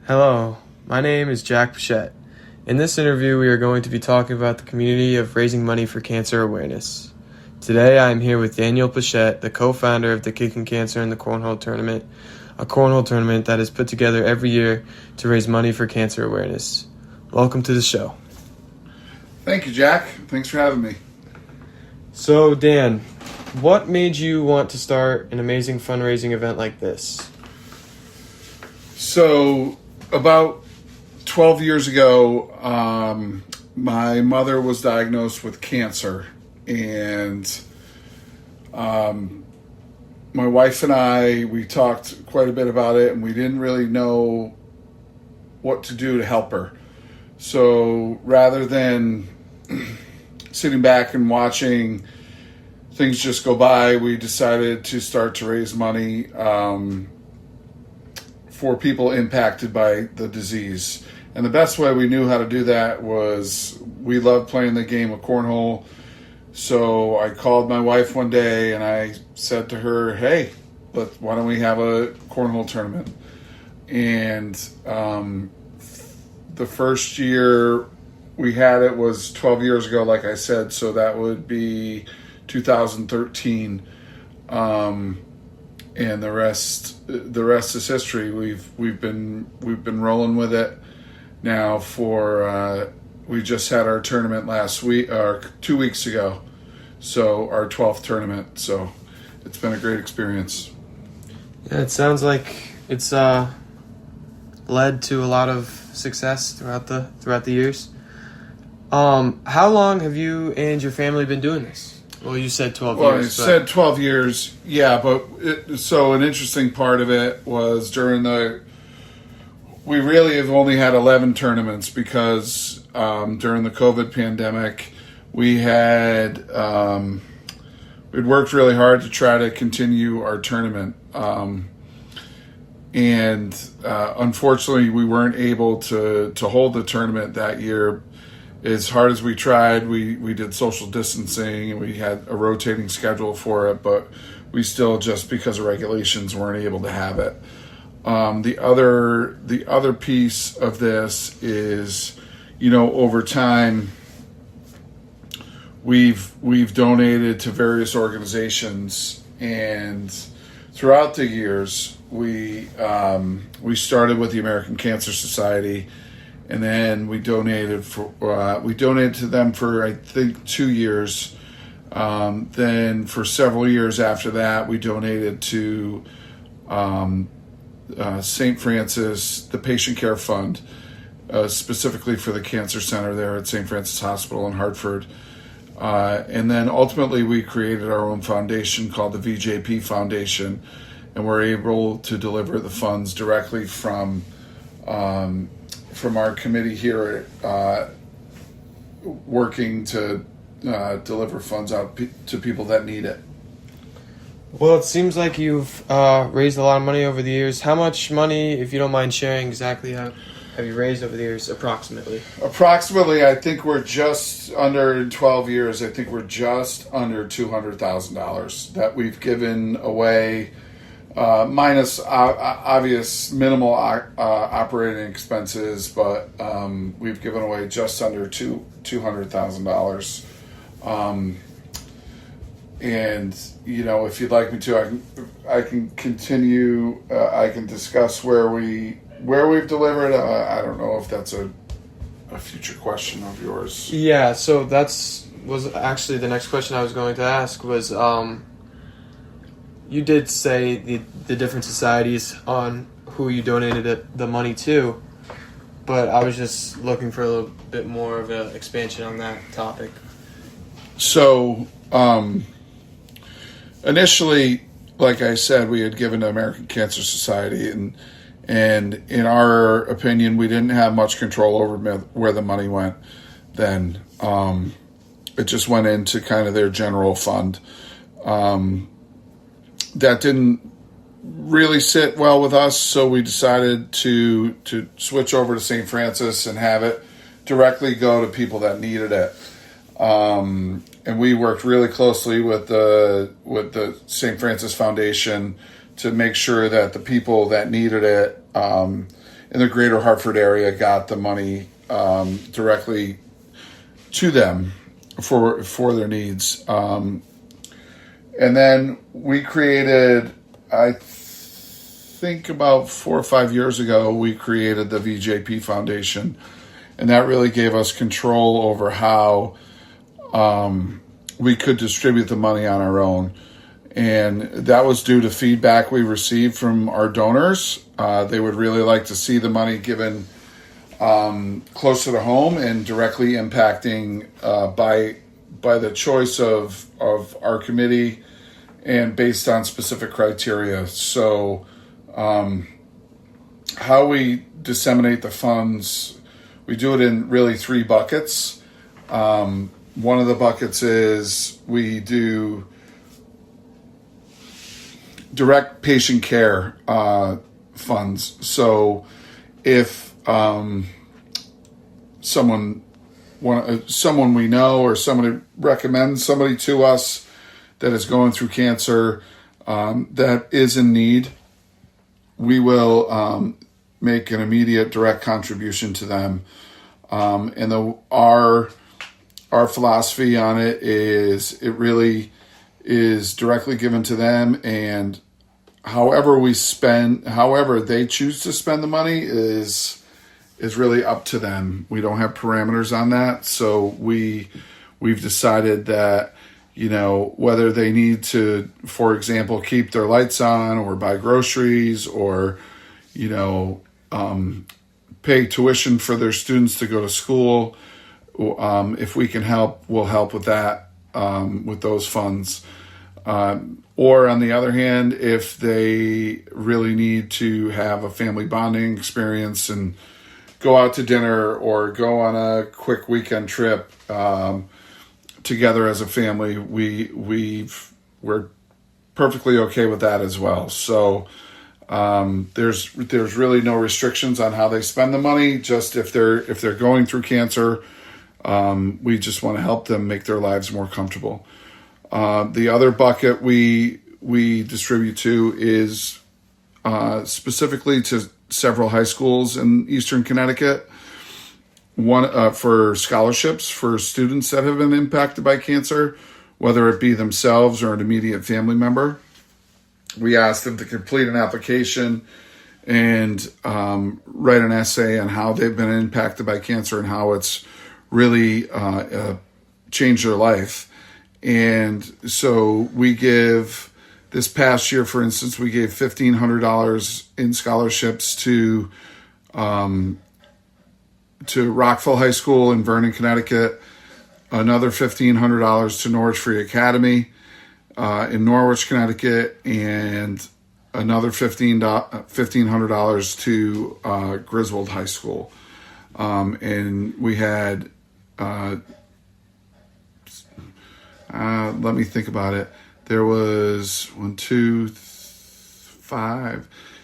Hello, my name is Jack Pichette. In this interview, we are going to be talking about the community of raising money for cancer awareness. Today, I am here with Daniel Pichette, the co-founder of the Kicking Cancer in the Cornhole Tournament, a cornhole tournament that is put together every year to raise money for cancer awareness. Welcome to the show. Thank you, Jack. Thanks for having me. So, Dan, what made you want to start an amazing fundraising event like this? So, about 12 years ago, my mother was diagnosed with cancer, and my wife and I, we talked quite a bit about it, and we didn't really know what to do to help her. So rather than sitting back and watching things just go by, we decided to start to raise money for people impacted by the disease. And the best way we knew how to do that was we loved playing the game of cornhole. So I called my wife one day and I said to her, hey, why don't we have a cornhole tournament? And the first year we had it was 12 years ago, like I said, so that would be 2013. And the rest is history. We've been rolling with it now for we just had our tournament last week or 2 weeks ago, so our 12th tournament. So it's been a great experience. Yeah, it sounds like it's led to a lot of success throughout the years. How long have you and your family been doing this? Well, you said 12 years. Well, I said 12 years, yeah, but so an interesting part of it was we really have only had 11 tournaments because during the COVID pandemic, we'd worked really hard to try to continue our tournament. And unfortunately, we weren't able to hold the tournament that year. As hard as we tried, we did social distancing and we had a rotating schedule for it, but we still, just because of regulations, weren't able to have it. The other piece of this is, over time, we've donated to various organizations, and throughout the years, we started with the American Cancer Society. And then we donated to them for, I think, 2 years. Then for several years after that, we donated to St. Francis, the Patient Care Fund, specifically for the cancer center there at St. Francis Hospital in Hartford. And then ultimately we created our own foundation called the VJP Foundation, and we're able to deliver the funds directly from our committee here working to deliver funds out to people that need it. Well, it seems like you've raised a lot of money over the years. How much money, if you don't mind sharing exactly, have you raised over the years approximately? Approximately, I think we're just under 12 years. I think we're just under $200,000 that we've given away. Minus obvious minimal operating expenses, but we've given away just under $200,000. And if you'd like me to, I can continue. I can discuss where we've delivered. I don't know if that's a future question of yours. Yeah. So was actually the next question I was going to ask was. You did say the different societies on who you donated the money to, but I was just looking for a little bit more of an expansion on that topic. So, initially, like I said, we had given to American Cancer Society, and in our opinion, we didn't have much control over where the money went then. It just went into kind of their general fund. That didn't really sit well with us, so we decided to switch over to St. Francis and have it directly go to people that needed it. And we worked really closely with the St. Francis Foundation to make sure that the people that needed it in the greater Hartford area got the money directly to them for their needs. And then we created, I think about 4 or 5 years ago, we created the VJP Foundation. And that really gave us control over how we could distribute the money on our own. And that was due to feedback we received from our donors. They would really like to see the money given closer to home and directly impacting by the choice of our committee and based on specific criteria. So how we disseminate the funds, we do it in really 3 buckets. One of the buckets is we do direct patient care funds. So if someone we know or somebody recommends somebody to us that is going through cancer that is in need, we will make an immediate direct contribution to them. And our philosophy on it is it really is directly given to them, and however they choose to spend the money is really up to them. We don't have parameters on that. So we've decided that, whether they need to, for example, keep their lights on or buy groceries or, pay tuition for their students to go to school. If we can help, we'll help with that, with those funds. Or on the other hand, if they really need to have a family bonding experience and go out to dinner or go on a quick weekend trip together as a family, we're perfectly okay with that as well. So there's really no restrictions on how they spend the money. Just if they're going through cancer, we just want to help them make their lives more comfortable. The other bucket we distribute to is specifically to several high schools in Eastern Connecticut. One for scholarships for students that have been impacted by cancer, whether it be themselves or an immediate family member. We asked them to complete an application and write an essay on how they've been impacted by cancer and how it's really changed their life. And so we give, this past year, for instance, we gave $1,500 in scholarships to Rockville High School in Vernon, Connecticut, another $1,500 to Norwich Free Academy in Norwich, Connecticut, and another $1,500 to Griswold High School. And we had, let me think about it. There was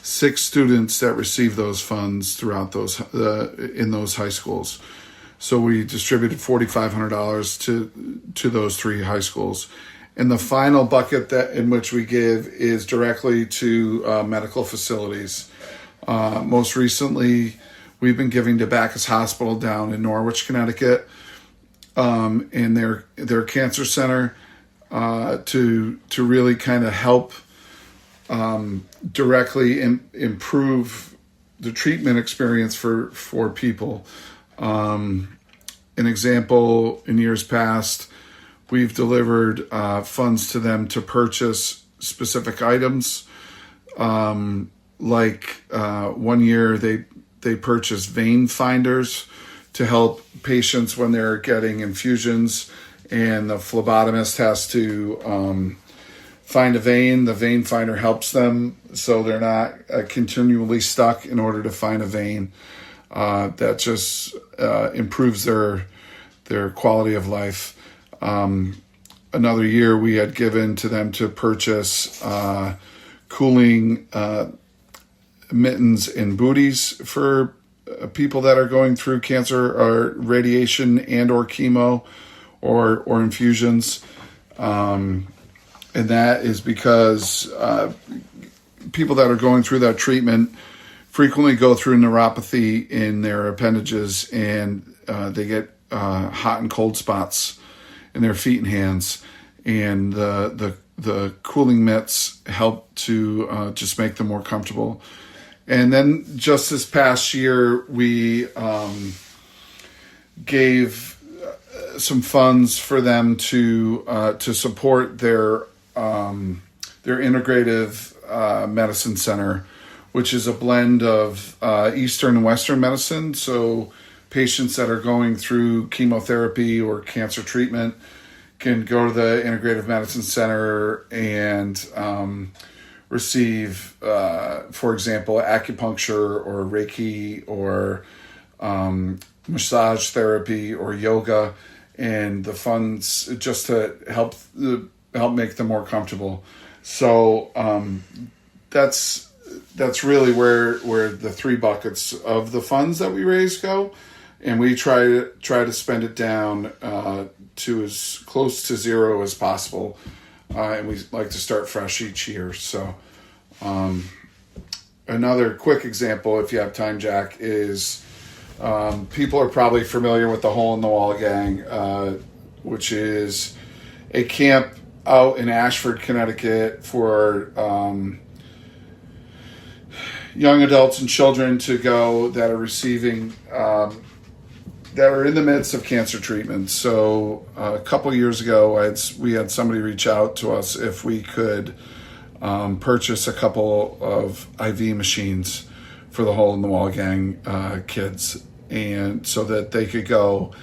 6 students that received those funds throughout those in those high schools. So we distributed $4,500 to those 3 high schools. And the final bucket in which we give is directly to medical facilities. Most recently, we've been giving to Bacchus Hospital down in Norwich, Connecticut, in their cancer center to really kind of help directly improve the treatment experience for people. An example, in years past, we've delivered funds to them to purchase specific items. Like 1 year, they purchased vein finders to help patients when they're getting infusions, and the phlebotomist has to find a vein. The vein finder helps them so they're not continually stuck in order to find a vein. That just improves their quality of life. Another year we had given to them to purchase cooling mittens and booties for people that are going through cancer or radiation and or chemo or infusions. And that is because people that are going through that treatment frequently go through neuropathy in their appendages, and they get hot and cold spots in their feet and hands. And the cooling mitts help to just make them more comfortable. And then just this past year, we gave some funds for them to support their integrative medicine center, which is a blend of Eastern and Western medicine. So patients that are going through chemotherapy or cancer treatment can go to the integrative medicine center and receive, for example, acupuncture or Reiki or massage therapy or yoga, and the funds just to help make them more comfortable. So that's really where the three buckets of the funds that we raise go, and we try to spend it down to as close to zero as possible, and we like to start fresh each year. So another quick example, if you have time, Jack, is people are probably familiar with the Hole in the Wall Gang, which is a camp out in Ashford, Connecticut for young adults and children to go that are receiving that are in the midst of cancer treatment. So a couple years ago, we had somebody reach out to us if we could purchase a couple of IV machines for the Hole in the Wall Gang kids, and so that they could go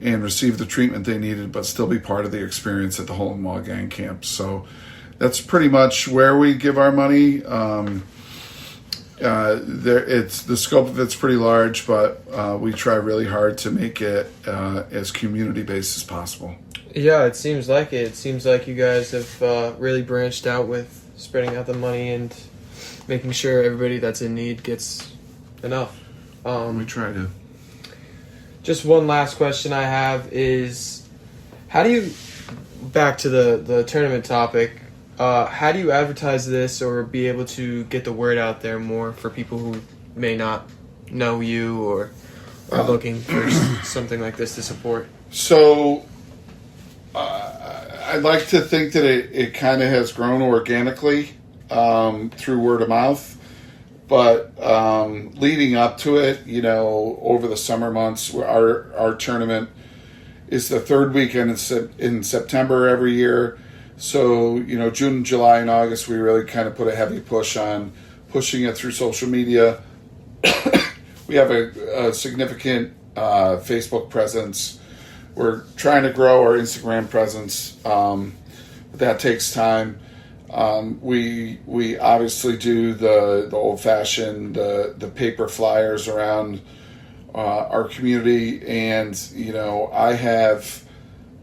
and receive the treatment they needed, but still be part of the experience at the Hole in the Wall Gang camp. So that's pretty much where we give our money. The scope of it's pretty large, but we try really hard to make it as community-based as possible. Yeah, it seems like it. It seems like you guys have really branched out with spreading out the money and making sure everybody that's in need gets enough. We try to. Just one last question I have is, how do you, back to the tournament topic, how do you advertise this or be able to get the word out there more for people who may not know you or are looking for something like this to support? So I'd like to think that it kind of has grown organically through word of mouth. But leading up to it, over the summer months, our tournament is the third weekend in September every year. So, June, July, and August, we really kind of put a heavy push on pushing it through social media. We have a significant Facebook presence. We're trying to grow our Instagram presence. But that takes time. We obviously do the old-fashioned, the paper flyers around our community, and I have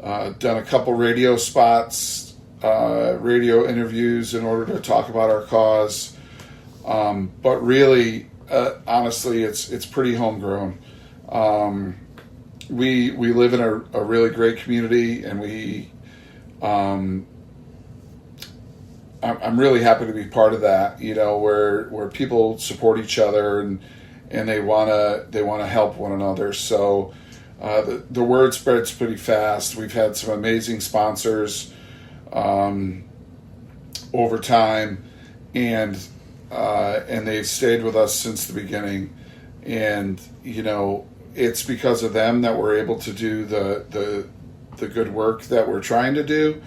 done a couple radio spots, radio interviews in order to talk about our cause. But really, honestly, it's pretty homegrown. We live in a really great community, and I'm really happy to be part of that, where people support each other and they wanna help one another. So the word spreads pretty fast. We've had some amazing sponsors over time, and they've stayed with us since the beginning. And it's because of them that we're able to do the good work that we're trying to do.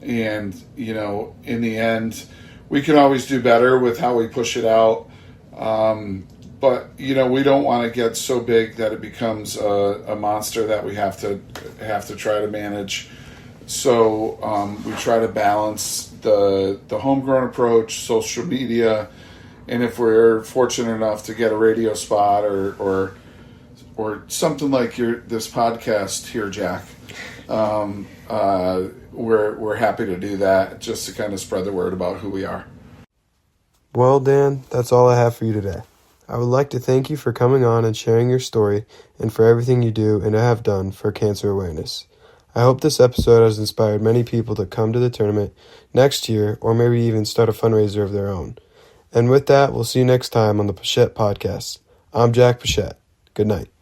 And, in the end, we can always do better with how we push it out. But, we don't want to get so big that it becomes a monster that we have to try to manage. So we try to balance the homegrown approach, social media, and if we're fortunate enough to get a radio spot or something like this podcast here, Jack, we're happy to do that, just to kind of spread the word about who we are. Well, Dan, that's all I have for you today. I would like to thank you for coming on and sharing your story and for everything you do and have done for cancer awareness. I hope this episode has inspired many people to come to the tournament next year or maybe even start a fundraiser of their own. And with that, we'll see you next time on the Pochette Podcast. I'm Jack Pochette. Good night.